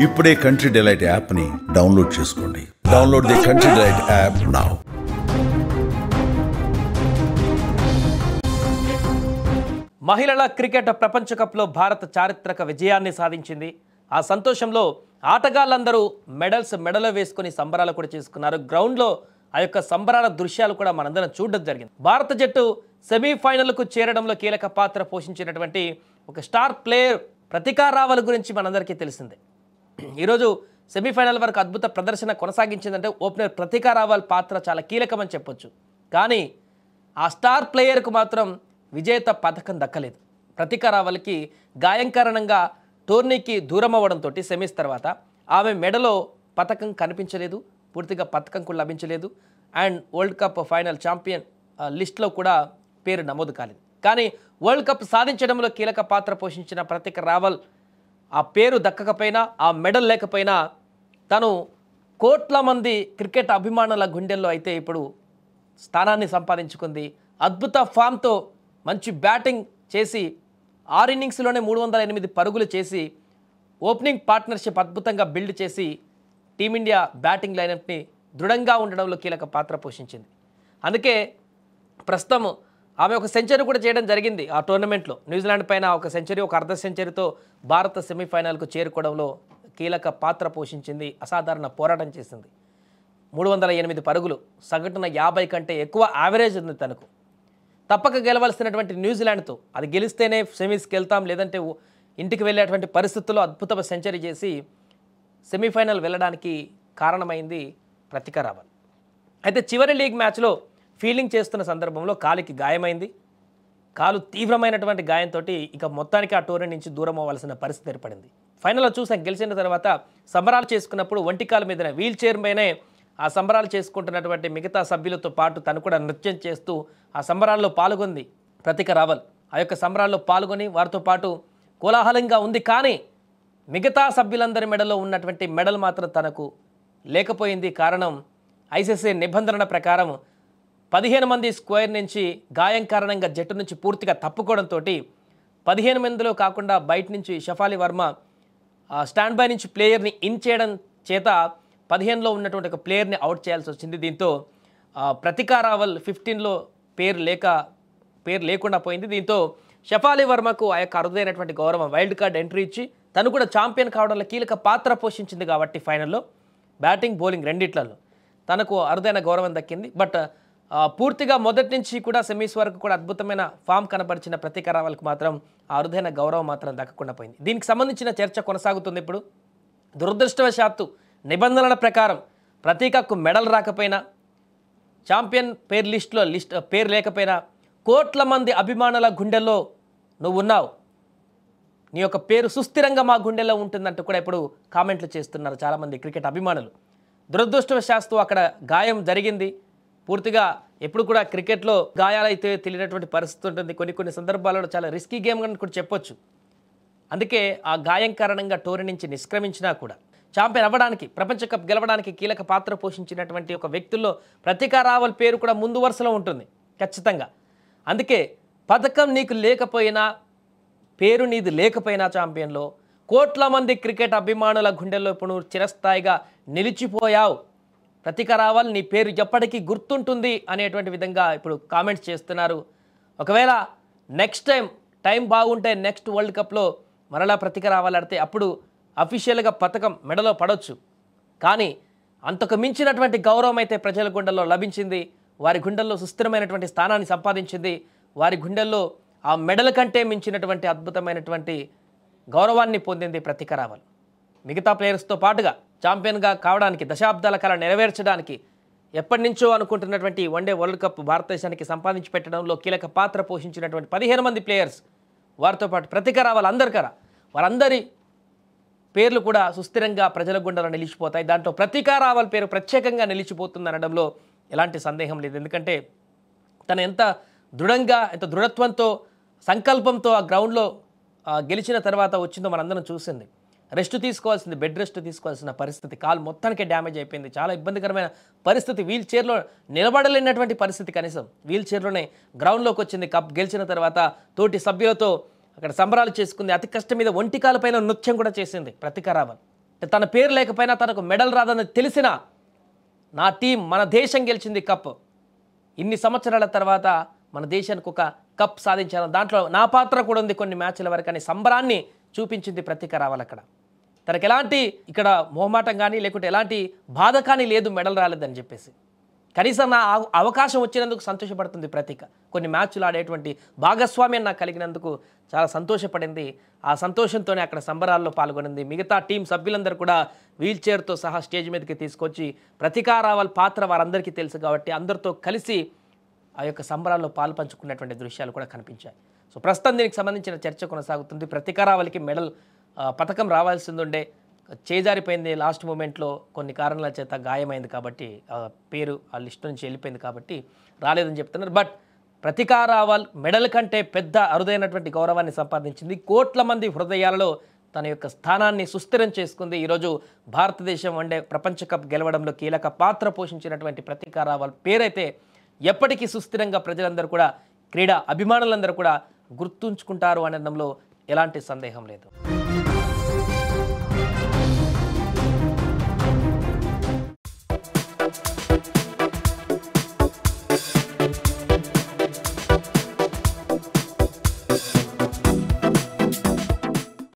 ఇప్పుడే country delight యాప్ని download చేసుకోండి. Download the country delight app now. మహిళల క్రికెట్ ప్రపంచ కప్లో భారత్ చారిత్రక విజయాన్ని సాధించింది. ఆ సంతోషంలో ఆటగాళ్ళందరూ మెడలో వేసుకొని సంబరాలు కూడా చేసుకున్నారు. గ్రౌండ్లో ఆ యొక్క సంబరాల దృశ్యాలు కూడా మనందరం చూడడం జరిగింది. భారత జట్టు సెమీఫైనల్కు చేరడంలో కీలక పాత్ర పోషించినటువంటి ఒక స్టార్ ప్లేయర్ ప్రతికా రావల్ గురించి మనందరికీ తెలిసిందే. ఈరోజు సెమీఫైనల్ వరకు అద్భుత ప్రదర్శన కొనసాగించిందంటే ఓపెనర్ ప్రతికా రావల్ పాత్ర చాలా కీలకమని చెప్పొచ్చు. కానీ ఆ స్టార్ ప్లేయర్కు మాత్రం విజేత పథకం దక్కలేదు. ప్రతికా రావల్కి గాయం కారణంగా టోర్నీకి దూరం అవ్వడంతో సెమీస్ తర్వాత ఆమె మెడలో పథకం కనిపించలేదు, పూర్తిగా పథకం కూడా లభించలేదు. And world cup final champion లిస్ట్లో కూడా పేరు నమోదు కాలేదు. కానీ వరల్డ్ కప్ సాధించడంలో కీలక పాత్ర పోషించిన ప్రతికా రావల్ ఆ పేరు దక్కకపోయినా, ఆ మెడల్ లేకపోయినా తను కోట్ల మంది క్రికెట్ అభిమానుల గుండెల్లో అయితే ఇప్పుడు స్థానాన్ని సంపాదించుకుంది. అద్భుత ఫామ్తో మంచి బ్యాటింగ్ చేసి 6 ఇన్నింగ్స్లోనే 308 పరుగులు చేసి ఓపెనింగ్ పార్ట్నర్షిప్ అద్భుతంగా బిల్డ్ చేసి టీమిండియా బ్యాటింగ్ లైనప్ని దృఢంగా ఉండడంలో కీలక పాత్ర పోషించింది. అందుకే ప్రస్తుతం ఆమె ఒక సెంచరీ కూడా చేయడం జరిగింది. ఆ టోర్నమెంట్లో న్యూజిలాండ్ పైన ఒక సెంచరీ, ఒక అర్ధ సెంచరీతో భారత సెమీఫైనల్కు చేరుకోవడంలో కీలక పాత్ర పోషించింది. అసాధారణ పోరాటం చేసింది. 308 పరుగులు, సగటున 50 కంటే ఎక్కువ యావరేజ్ ఉంది తనకు. తప్పక గెలవలసినటువంటి న్యూజిలాండ్తో అది గెలిస్తేనే సెమీస్కి వెళ్తాం, లేదంటే ఇంటికి వెళ్ళేటువంటి పరిస్థితుల్లో అద్భుత సెంచరీ చేసి సెమీఫైనల్ వెళ్ళడానికి కారణమైంది ప్రతికా రావల్. అయితే చివరి లీగ్ మ్యాచ్లో ఫీల్డింగ్ చేస్తున్న సందర్భంలో కాలికి గాయమైంది. కాలు తీవ్రమైనటువంటి గాయంతో ఇక మొత్తానికి ఆ టోర్నీ నుంచి దూరం అవ్వాల్సిన పరిస్థితి ఏర్పడింది. ఫైనల్లో చూసాం, గెలిచిన తర్వాత సంబరాలు చేసుకున్నప్పుడు ఒంటి కాలు మీదనే వీల్ చైర్ పైనే ఆ సంబరాలు చేసుకుంటున్నటువంటి మిగతా సభ్యులతో పాటు తను కూడా నృత్యం చేస్తూ ఆ సంబరాల్లో పాల్గొంది ప్రతికా రావల్. ఆ యొక్క సంబరాల్లో పాల్గొని వారితో పాటు కోలాహలంగా ఉంది. కానీ మిగతా సభ్యులందరి మెడలో ఉన్నటువంటి మెడల్ మాత్రం తనకు లేకపోయింది. కారణం ఐసీసీ నిబంధనల ప్రకారం 15 మంది స్క్వేర్ నుంచి గాయం కారణంగా జట్టు నుంచి పూర్తిగా తప్పుకోవడంతో 15 మందిలో కాకుండా బయట నుంచి షఫాలి వర్మ స్టాండ్ బై నుంచి ప్లేయర్ని ఇన్ చేయడం చేత 15లో ఉన్నటువంటి ఒక ప్లేయర్ని అవుట్ చేయాల్సి వచ్చింది. దీంతో ప్రతికా రావల్ 15లో పేరు లేకుండా పోయింది. దీంతో షఫాలి వర్మకు ఆ యొక్క అరుదైనటువంటి గౌరవం వైల్డ్ కార్డ్ ఎంట్రీ ఇచ్చి తను కూడా ఛాంపియన్ కావడంలో కీలక పాత్ర పోషించింది. కాబట్టి ఫైనల్లో బ్యాటింగ్, బౌలింగ్ రెండిట్లలో తనకు అరుదైన గౌరవం దక్కింది. బట్ పూర్తిగా మొదటి నుంచి కూడా సెమీస్ వరకు కూడా అద్భుతమైన ఫామ్ కనపరిచిన ప్రతికా రావల్కు మాత్రం ఆ అరుదైన గౌరవం మాత్రం దక్కకుండా పోయింది. దీనికి సంబంధించిన చర్చ కొనసాగుతుంది. ఇప్పుడు దురదృష్టవశాత్తు నిబంధనల ప్రకారం ప్రతికాకు మెడల్ రాకపోయినా, ఛాంపియన్ పేరు లేకపోయినా కోట్ల మంది అభిమానుల గుండెల్లో నువ్వు ఉన్నావు, నీ యొక్క పేరు సుస్థిరంగా మా గుండెల్లో ఉంటుందంటూ కూడా ఇప్పుడు కామెంట్లు చేస్తున్నారు చాలామంది క్రికెట్ అభిమానులు. దురదృష్టవశాత్తు అక్కడ గాయం జరిగింది. పూర్తిగా ఎప్పుడు కూడా క్రికెట్లో గాయాలైతే తెలియనటువంటి పరిస్థితి ఉంటుంది. కొన్ని సందర్భాలలో చాలా రిస్కీ గేమ్ అని కూడా చెప్పొచ్చు. అందుకే ఆ గాయం కారణంగా టోర్నీ నుంచి నిష్క్రమించినా కూడా ఛాంపియన్ అవ్వడానికి, ప్రపంచ కప్ గెలవడానికి కీలక పాత్ర పోషించినటువంటి ఒక వ్యక్తుల్లో ప్రతికా రావల్ పేరు కూడా ముందు వరుసలో ఉంటుంది ఖచ్చితంగా. అందుకే పథకం నీకు లేకపోయినా, పేరు నీది లేకపోయినా ఛాంపియన్లో కోట్ల మంది క్రికెట్ అభిమానుల గుండెల్లో ఇప్పుడు నువ్వు చిరస్థాయిగా నిలిచిపోయావు. ప్రతికా రావల్ నీ పేరు ఎప్పటికీ గుర్తుంటుంది అనేటువంటి విధంగా ఇప్పుడు కామెంట్స్ చేస్తున్నారు. ఒకవేళ నెక్స్ట్ టైం బాగుంటే నెక్స్ట్ వరల్డ్ కప్లో మరలా ప్రతికా రావల్ ఆడితే అప్పుడు అఫీషియల్గా పథకం మెడలో పడవచ్చు. కానీ అంతకు మించినటువంటి గౌరవం అయితే ప్రజల గుండెల్లో లభించింది. వారి గుండెల్లో సుస్థిరమైనటువంటి స్థానాన్ని సంపాదించింది. వారి గుండెల్లో ఆ మెడల్ కంటే మించినటువంటి అద్భుతమైనటువంటి గౌరవాన్ని పొందింది ప్రతికా రావల్. మిగతా ప్లేయర్స్తో పాటుగా ఛాంపియన్గా కావడానికి, దశాబ్దాల కళ నెరవేర్చడానికి ఎప్పటి నుంచో అనుకుంటున్నటువంటి వన్డే వరల్డ్ కప్ భారతదేశానికి సంపాదించి పెట్టడంలో కీలక పాత్ర పోషించినటువంటి 15 మంది ప్లేయర్స్, వారితో పాటు ప్రతికా రావల్ వారందరి పేర్లు కూడా సుస్థిరంగా ప్రజల గుండెలో నిలిచిపోతాయి. దాంట్లో ప్రతికా రావల్ పేరు ప్రత్యేకంగా నిలిచిపోతుంది అనడంలో ఎలాంటి సందేహం లేదు. ఎందుకంటే తను ఎంత దృఢంగా, ఎంత దృఢత్వంతో, సంకల్పంతో ఆ గ్రౌండ్లో గెలిచిన తర్వాత వచ్చిందో మనందరం చూసింది. బెడ్ రెస్ట్ తీసుకోవాల్సిన పరిస్థితి, కాలు మొత్తానికి డ్యామేజ్ అయిపోయింది. చాలా ఇబ్బందికరమైన పరిస్థితి. వీల్ చైర్లో నిలబడలేనటువంటి పరిస్థితి. కనీసం వీల్ చైర్లోనే గ్రౌండ్లోకి వచ్చింది. కప్ గెలిచిన తర్వాత తోటి సభ్యులతో అక్కడ సంబరాలు చేసుకుంది. అతి కష్టం మీద ఒంటికాల పైన నృత్యం కూడా చేసింది ప్రతికా రావల్. తన పేరు లేకపోయినా తనకు మెడల్ రాదని తెలిసినా నా టీం మన దేశం గెలిచింది కప్, ఇన్ని సంవత్సరాల తర్వాత మన దేశానికి ఒక కప్ సాధించాను, దాంట్లో నా పాత్ర కూడా ఉంది కొన్ని మ్యాచ్ల వరకు అని సంబరాన్ని చూపించింది ప్రతీక రావాలి. అక్కడ తనకు ఎలాంటి ఇక్కడ మొహమాటం కానీ లేకుంటే ఎలాంటి బాధ కానీ లేదు మెడల్ రాలేదని చెప్పేసి. కనీసం నా అవకాశం వచ్చినందుకు సంతోషపడుతుంది ప్రతీక. కొన్ని మ్యాచ్లు ఆడేటువంటి భాగస్వామ్యం నాకు కలిగినందుకు చాలా సంతోషపడింది. ఆ సంతోషంతోనే అక్కడ సంబరాల్లో పాల్గొనింది. మిగతా టీం సభ్యులందరూ కూడా వీల్ చైర్తో సహా స్టేజ్ మీదకి తీసుకొచ్చి ప్రతీక రావల్ పాత్ర వారందరికీ తెలుసు కాబట్టి అందరితో కలిసి ఆ యొక్క సంబరాల్లో పాలు పంచుకున్నటువంటి దృశ్యాలు కూడా కనిపించాయి. సో ప్రస్తుతం దీనికి సంబంధించిన చర్చ కొనసాగుతుంది. ప్రతీక రావల్కి మెడల్ పథకం రావాల్సింది ఉండే, చేజారిపోయింది లాస్ట్ మూమెంట్లో కొన్ని కారణాల చేత గాయమైంది కాబట్టి పేరు ఆ లిస్టు నుంచి వెళ్ళిపోయింది కాబట్టి రాలేదని చెప్తున్నారు. బట్ ప్రతీక రావల్ మెడల్ కంటే పెద్ద అరుదైనటువంటి గౌరవాన్ని సంపాదించింది. కోట్ల మంది హృదయాలలో తన యొక్క స్థానాన్ని సుస్థిరం చేసుకుంది. ఈరోజు భారతదేశం వన్డే ప్రపంచ కప్ గెలవడంలో కీలక పాత్ర పోషించినటువంటి ప్రతీక రావల్ పేరైతే ఎప్పటికీ సుస్థిరంగా ప్రజలందరూ కూడా, క్రీడా అభిమానులందరూ కూడా గుర్తుంచుకుంటారు అనడంలో ఎలాంటి సందేహం లేదు.